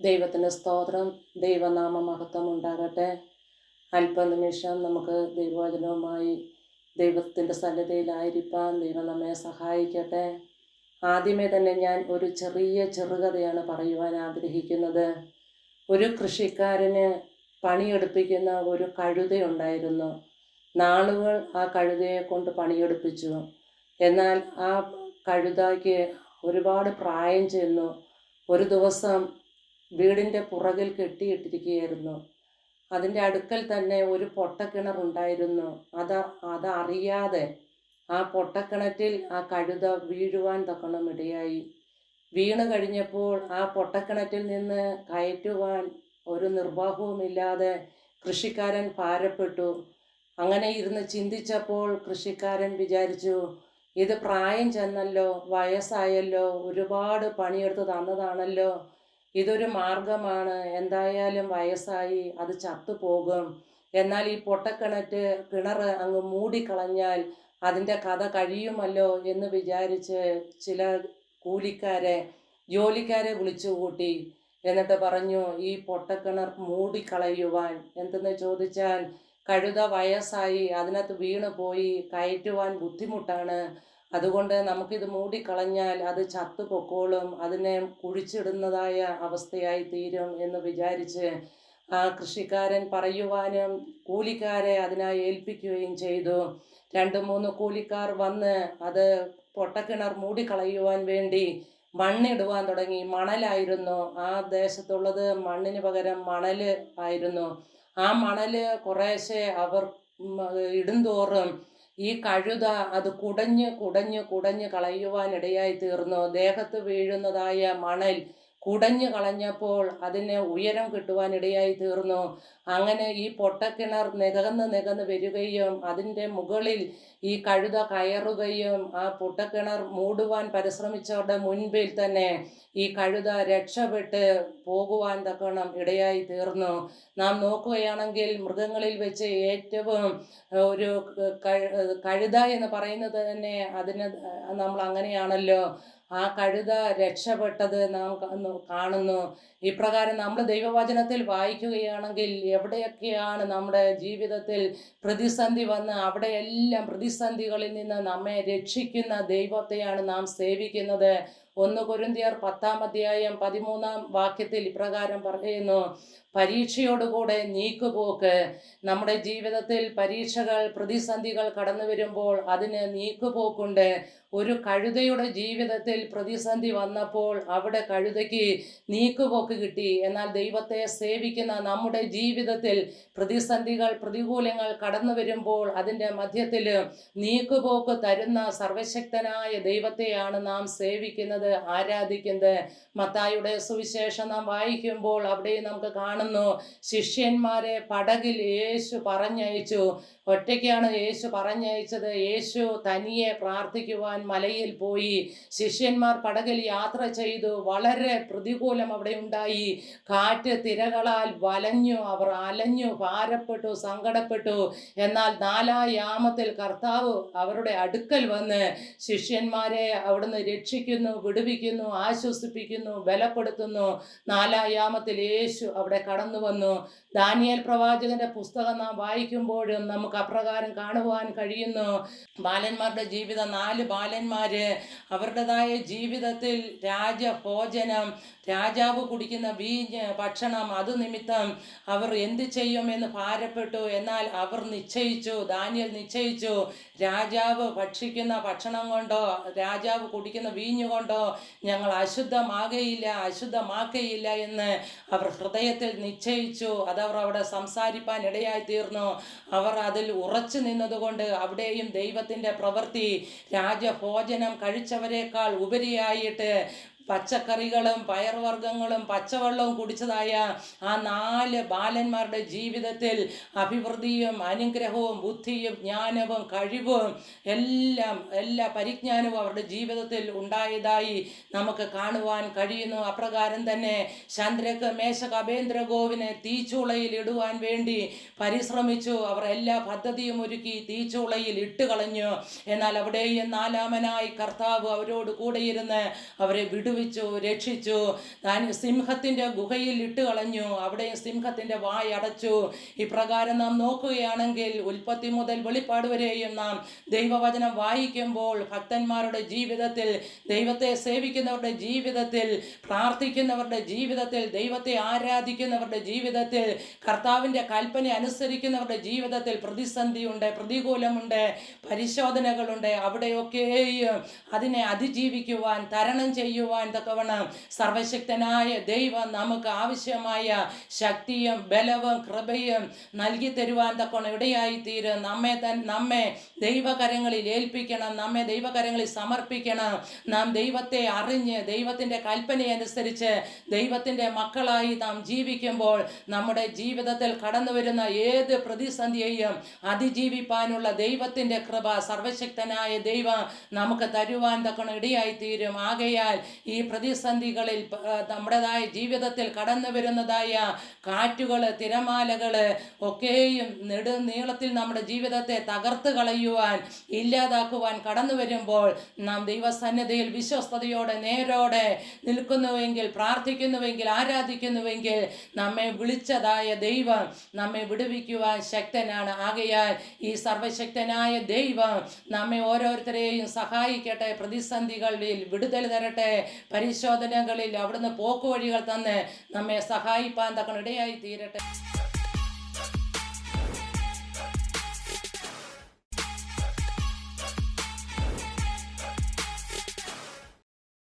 ദൈവത്തിന് സ്തോത്രം. ദൈവനാമ മഹത്വം ഉണ്ടാകട്ടെ. അല്പനിമിഷം നമുക്ക് ദൈവവചനവുമായി ദൈവത്തിൻ്റെ സന്നിധിയിലായിരിക്കാൻ ദൈവം നമ്മെ സഹായിക്കട്ടെ. ആദ്യമേ തന്നെ ഞാൻ ഒരു ചെറുകഥയാണ് പറയുവാൻ ആഗ്രഹിക്കുന്നത്. ഒരു കൃഷിക്കാരന് പണിയെടുപ്പിക്കുന്ന ഒരു കഴുതയുണ്ടായിരുന്നു. നാളുകൾ ആ കഴുതയെ കൊണ്ട് പണിയെടുപ്പിച്ചു. എന്നാൽ ആ കഴുതയ്ക്ക് ഒരുപാട് പ്രായം ചെന്നു. ഒരു ദിവസം വീടിൻ്റെ പുറകിൽ കെട്ടിയിട്ടിരിക്കുകയായിരുന്നു. അതിൻ്റെ അടുക്കൽ തന്നെ ഒരു പൊട്ടക്കിണറുണ്ടായിരുന്നു. അതറിയാതെ ആ പൊട്ടക്കിണറ്റിൽ ആ കഴുത വീഴുവാൻ തക്കണം ഇടയായി. വീണ് കഴിഞ്ഞപ്പോൾ ആ പൊട്ടക്കിണറ്റിൽ നിന്ന് കയറ്റുവാൻ ഒരു നിർവാഹവുമില്ലാതെ കൃഷിക്കാരൻ ഭാരപ്പെട്ടു. അങ്ങനെ ഇരുന്ന് ചിന്തിച്ചപ്പോൾ കൃഷിക്കാരൻ വിചാരിച്ചു, ഇത് പ്രായം ചെന്നല്ലോ, വയസ്സായല്ലോ, ഒരുപാട് പണിയെടുത്ത് തന്നതാണല്ലോ, ഇതൊരു മാർഗമാണ്. എന്തായാലും വയസ്സായി, അത് ചത്തുപോകും. എന്നാൽ ഈ കിണർ അങ്ങ് മൂടിക്കളഞ്ഞാൽ അതിൻ്റെ കഥ കഴിയുമല്ലോ എന്ന് വിചാരിച്ച് ചില ജോലിക്കാരെ വിളിച്ചു കൂട്ടി. എന്നിട്ട് പറഞ്ഞു, ഈ പൊട്ടക്കിണർ മൂടിക്കളയുവാൻ. എന്തെന്ന് ചോദിച്ചാൽ, കഴുത വയസ്സായി, അതിനകത്ത് വീണ് പോയി, കയറ്റുവാൻ ബുദ്ധിമുട്ടാണ്. അതുകൊണ്ട് നമുക്കിത് മൂടിക്കളഞ്ഞാൽ അത് ചത്തു പൊക്കോളും, അതിനെ കുഴിച്ചിടുന്നതായ അവസ്ഥയായി തീരും എന്ന് വിചാരിച്ച് ആ കൃഷിക്കാരൻ പറയുവാനും കൂലിക്കാരെ അതിനായി ഏൽപ്പിക്കുകയും ചെയ്തു. 2-3 കൂലിക്കാർ വന്ന് അത് പൊട്ടക്കിണർ മൂടിക്കളയുവാൻ വേണ്ടി മണ്ണിടുവാൻ തുടങ്ങി. മണലായിരുന്നു ആ ദേശത്തുള്ളത്, മണ്ണിന് പകരം മണൽ ആയിരുന്നു. ആ മണൽ കുറേശ്ശെ അവർ ഇടുന്തോറും ഈ കഴുത അത് കുടഞ്ഞ് കളയുവാനിടയായി തീർന്നു. ദേഹത്ത് വീഴുന്നതായ മണൽ കുടഞ്ഞു കളഞ്ഞപ്പോൾ അതിന് ഉയരം കിട്ടുവാനിടയായി തീർന്നു. അങ്ങനെ ഈ പൊട്ടക്കിണർ നികന്ന് വരികയും അതിൻ്റെ മുകളിൽ ഈ കഴുത കയറുകയും ആ പൊട്ടക്കിണർ മൂടുവാൻ പരിശ്രമിച്ചവരുടെ മുൻപിൽ തന്നെ ഈ കഴുത രക്ഷപ്പെട്ട് പോകുവാൻ തക്കവണ്ണം ഇടയായി തീർന്നു. നാം നോക്കുകയാണെങ്കിൽ മൃഗങ്ങളിൽ വെച്ച് ഏറ്റവും ഒരു കഴുത എന്ന് പറയുന്നത് തന്നെ അതിന് നമ്മൾ അങ്ങനെയാണല്ലോ. ആ കഴുത രക്ഷപ്പെട്ടത് നാം കാണുന്നു. ഇപ്രകാരം നമ്മൾ ദൈവവചനത്തിൽ വായിക്കുകയാണെങ്കിൽ എവിടെയൊക്കെയാണ് നമ്മുടെ ജീവിതത്തിൽ പ്രതിസന്ധി വന്ന് അവിടെയെല്ലാം പ്രതിസന്ധികളിൽ നിന്ന് നമ്മെ രക്ഷിക്കുന്ന ദൈവത്തെയാണ് നാം സേവിക്കുന്നത്. 1 കൊരിന്ത്യർ 10-13 ഇപ്രകാരം പറയുന്നു, പരീക്ഷയോടുകൂടെ നീക്കുപോക്ക്. നമ്മുടെ ജീവിതത്തിൽ പരീക്ഷകൾ, പ്രതിസന്ധികൾ കടന്നു വരുമ്പോൾ അതിന് നീക്കുപോക്കുണ്ട്. ഒരു കഴുതയുടെ ജീവിതത്തിൽ പ്രതിസന്ധി വന്നപ്പോൾ അവിടെ കഴുതയ്ക്ക് നീക്കുപോക്ക് കിട്ടി. എന്നാൽ ദൈവത്തെ സേവിക്കുന്ന നമ്മുടെ ജീവിതത്തിൽ പ്രതിസന്ധികൾ, പ്രതികൂലങ്ങൾ കടന്നു വരുമ്പോൾ അതിൻ്റെ മധ്യത്തിൽ നീക്കുപോക്ക് തരുന്ന സർവശക്തനായ ദൈവത്തെയാണ് നാം സേവിക്കുന്നത്, ആരാധിക്കുന്നത്. മത്തായിയുടെ സുവിശേഷം നാം വായിക്കുമ്പോൾ അവിടെ നമുക്ക് കാണുന്നു, ശിഷ്യന്മാരെ പടകിൽ യേശു പറഞ്ഞയച്ചു. ഒറ്റയ്ക്കാണ് യേശു പറഞ്ഞയച്ചത്. യേശു തനിയെ പ്രാർത്ഥിക്കുവാൻ മലയിൽ പോയി. ശിഷ്യന്മാർ പടകിൽ യാത്ര ചെയ്തു. വളരെ പ്രതികൂലം അവിടെ ഉണ്ടായി. കാറ്റ് തിരകളാൽ വലഞ്ഞു. അവർ അലഞ്ഞു, ഭാരപ്പെട്ടു, സങ്കടപ്പെട്ടു. എന്നാൽ 4-ാം യാമത്തിൽ കർത്താവ് അവരുടെ അടുക്കൽ വന്ന് ശിഷ്യന്മാരെ അവിടുന്ന് രക്ഷിക്കുന്നു, വിടുവിക്കുന്നു, ആശ്വസിപ്പിക്കുന്നു, ബലപ്പെടുത്തുന്നു. 4-ാം യാമത്തിൽ യേശു അവിടെ കടന്നു വന്നു. ദാനിയേൽ പ്രവാചകന്റെ പുസ്തകം നാം വായിക്കുമ്പോഴും നമുക്ക് അപ്രകാരം കാണുവാൻ കഴിയുന്നു. ബാലന്മാരുടെ ജീവിതം, 4 ബാലന്മാര് അവരുടേതായ ജീവിതത്തിൽ രാജഭോജനം, രാജാവ് കുടിക്കുന്ന വീഞ്ഞ്, ഭക്ഷണം, അത് നിമിത്തം അവർ എന്ത് ചെയ്യുമെന്ന് ഭാരപ്പെട്ടു. എന്നാൽ അവർ നിശ്ചയിച്ചു, ദാനിയേൽ നിശ്ചയിച്ചു, രാജാവ് ഭക്ഷിക്കുന്ന ഭക്ഷണം കൊണ്ടോ രാജാവ് കുടിക്കുന്ന വീഞ്ഞു കൊണ്ടോ ഞങ്ങൾ അശുദ്ധമാക്കുകയില്ല എന്ന് അവർ ഹൃദയത്തിൽ നിശ്ചയിച്ചു. അതവർ അവിടെ സംസാരിപ്പാൻ ഇടയായി തീർന്നു. അവർ അതിൽ ഉറച്ചു നിന്നതുകൊണ്ട് അവിടെയും ദൈവത്തിൻ്റെ പ്രവൃത്തി, രാജഭോജനം കഴിച്ചവരെക്കാൾ ഉപരിയായിട്ട് പച്ചക്കറികളും പയർവർഗ്ഗങ്ങളും പച്ചവെള്ളവും കുടിച്ചതായ ആ 4 ബാലന്മാരുടെ ജീവിതത്തിൽ അഭിവൃദ്ധിയും അനുഗ്രഹവും ബുദ്ധിയും ജ്ഞാനവും കഴിവും എല്ലാ പരിജ്ഞാനവും അവരുടെ ജീവിതത്തിൽ ഉണ്ടായതായി നമുക്ക് കാണുവാൻ കഴിയുന്നു. അപ്രകാരം തന്നെ ശദ്രക്ക്, മേശക്ക്, അബേദ്നെഗോവിനെ തീച്ചൂളയിൽ ഇടുവാൻ വേണ്ടി പരിശ്രമിച്ചു. അവർ എല്ലാ പദ്ധതിയും ഒരുക്കി തീച്ചൂളയിൽ ഇട്ടുകളഞ്ഞു. എന്നാൽ അവിടെയും 4-ാമനായി കർത്താവ് അവരോട് കൂടെയിരുന്ന് അവരെ വിടുവിച്ചു. വിടുവിച്ചു, രക്ഷിച്ചു. താൻ സിംഹത്തിൻ്റെ ഗുഹയിൽ ഇട്ട് കളഞ്ഞു, അവിടെയും സിംഹത്തിൻ്റെ വായ അടച്ചു. ഇപ്രകാരം നാം നോക്കുകയാണെങ്കിൽ ഉൽപ്പത്തി മുതൽ വെളിപ്പാട് വരെയും നാം ദൈവവചനം വായിക്കുമ്പോൾ ഭക്തന്മാരുടെ ജീവിതത്തിൽ, ദൈവത്തെ സേവിക്കുന്നവരുടെ ജീവിതത്തിൽ, പ്രാർത്ഥിക്കുന്നവരുടെ ജീവിതത്തിൽ, ദൈവത്തെ ആരാധിക്കുന്നവരുടെ ജീവിതത്തിൽ, കർത്താവിൻ്റെ കൽപ്പന അനുസരിക്കുന്നവരുടെ ജീവിതത്തിൽ പ്രതിസന്ധിയുണ്ട്, പ്രതികൂലമുണ്ട്, പരിശോധനകളുണ്ട്. അവിടെയൊക്കെയും അതിനെ അതിജീവിക്കുവാൻ, തരണം ചെയ്യുവാൻ തക്കവണ്ണം സർവശക്തനായ ദൈവം നമുക്ക് ആവശ്യമായ ശക്തിയും ബലവും കൃപയും നൽകി തരുവാൻ തക്കവണ്ണം ഇടയായിത്തീരും. നമ്മെ ദൈവകരങ്ങളിൽ ഏൽപ്പിക്കണം, നമ്മെ ദൈവകരങ്ങളിൽ സമർപ്പിക്കണം. നാം ദൈവത്തെ അറിഞ്ഞ് ദൈവത്തിൻ്റെ കൽപ്പനയനുസരിച്ച് ദൈവത്തിൻ്റെ മക്കളായി നാം ജീവിക്കുമ്പോൾ നമ്മുടെ ജീവിതത്തിൽ കടന്നു വരുന്ന ഏത് പ്രതിസന്ധിയെയും അതിജീവിപ്പാനുള്ള ദൈവത്തിൻ്റെ കൃപ സർവശക്തനായ ദൈവം നമുക്ക് തരുവാൻ തക്കവണ്ണം ഇടയായിത്തീരും. ആകയാൽ ഈ പ്രതിസന്ധികളിൽ നമ്മുടേതായ ജീവിതത്തിൽ കടന്നു വരുന്നതായ കാറ്റുകൾ, തിരമാലകൾ ഒക്കെയും നെടുനീളത്തിൽ നമ്മുടെ ജീവിതത്തെ തകർത്ത് കളയുവാൻ, ഇല്ലാതാക്കുവാൻ കടന്നു വരുമ്പോൾ നാം ദൈവസന്നിധിയിൽ വിശ്വസ്തയോടെ നേരോടെ നിൽക്കുന്നുവെങ്കിൽ, പ്രാർത്ഥിക്കുന്നുവെങ്കിൽ, ആരാധിക്കുന്നുവെങ്കിൽ നമ്മെ വിളിച്ചതായ ദൈവം നമ്മെ വിടുവിക്കുവാൻ ശക്തനാണ്. ആകയാൽ ഈ സർവശക്തനായ ദൈവം നമ്മെ ഓരോരുത്തരെയും സഹായിക്കട്ടെ, പ്രതിസന്ധികളിൽ വിടുതൽ തരട്ടെ, പരിശോധനകളിൽ അവിടുന്ന് പോക്കുവഴികൾ തന്ന് നമ്മെ സഹായിപ്പാൻ തക്കണിടയായി തീരട്ടെ.